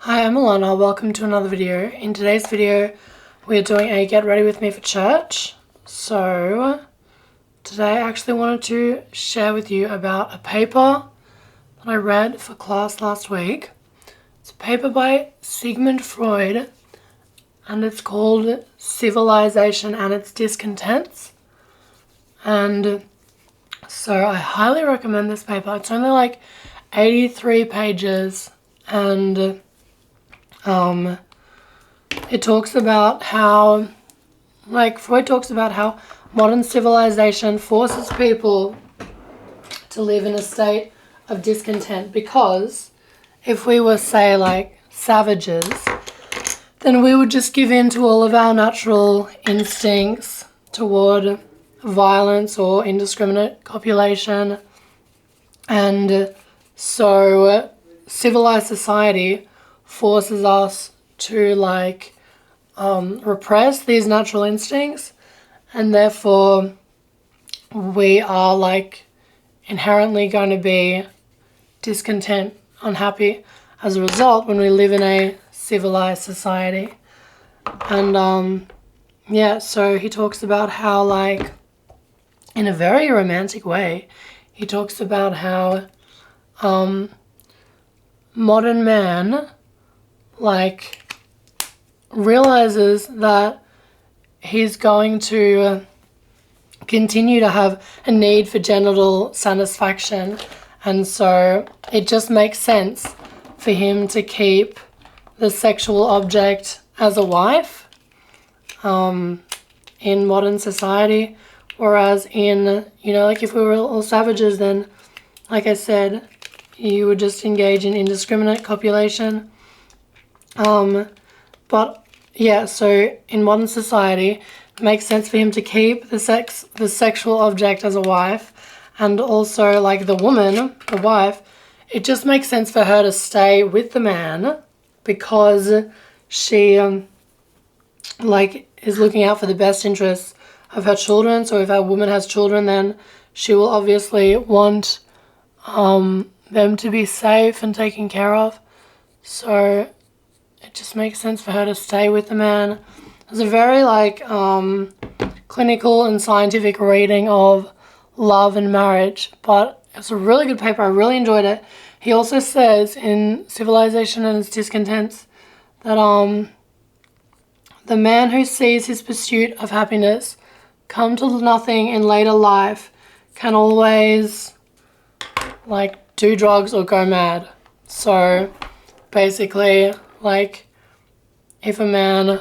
Hi, I'm Alana. Welcome to another video. In today's video, we're doing a get ready with me for church. So, today I actually wanted to share with you about a paper that I read for class last week. It's a paper by Sigmund Freud, and it's called Civilisation and its Discontents. And so I highly recommend this paper. It's only like 83 pages, and it talks about how, Freud talks about how modern civilization forces people to live in a state of discontent, because if we were, say, savages, then we would just give in to all of our natural instincts toward violence or indiscriminate copulation. And so civilized society forces us to repress these natural instincts, and therefore we are inherently going to be discontent, unhappy as a result when we live in a civilized society. And so he talks about how, in a very romantic way, he talks about how modern man realizes that he's going to continue to have a need for genital satisfaction, and so it just makes sense for him to keep the sexual object as a wife in modern society, whereas in, if we were all savages, then, like I said, you would just engage in indiscriminate copulation. So in modern society, it makes sense for him to keep the sexual object as a wife, and also the woman, the wife, it just makes sense for her to stay with the man because she is looking out for the best interests of her children. So if a woman has children, then she will obviously want them to be safe and taken care of. So it just makes sense for her to stay with the man. It's a very clinical and scientific reading of love and marriage, but it's a really good paper. I really enjoyed it. He also says in Civilization and its Discontents that the man who sees his pursuit of happiness come to nothing in later life can always do drugs or go mad. So basically, if a man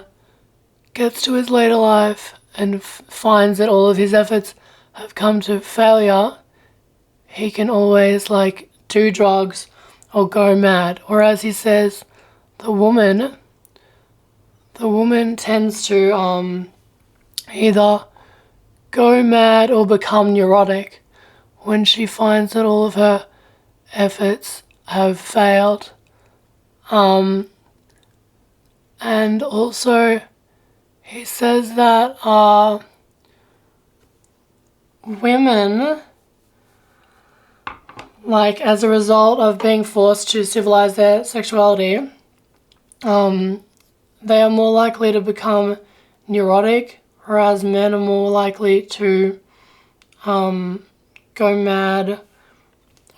gets to his later life and finds that all of his efforts have come to failure, he can always do drugs or go mad. Whereas he says the woman tends to either go mad or become neurotic when she finds that all of her efforts have failed. And also he says that women, as a result of being forced to civilize their sexuality, they are more likely to become neurotic, whereas men are more likely to go mad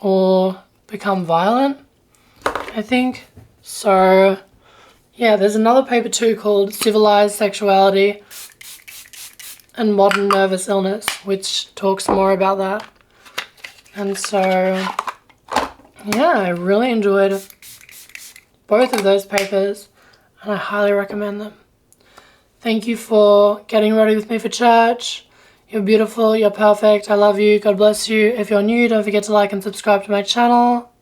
or become violent, I think. So yeah, there's another paper too called Civilized Sexuality and Modern Nervous Illness, which talks more about that. And so yeah, I really enjoyed both of those papers, and I highly recommend them. Thank you for getting ready with me for church. You're beautiful, you're perfect, I love you, God bless you. If you're new, don't forget to like and subscribe to my channel.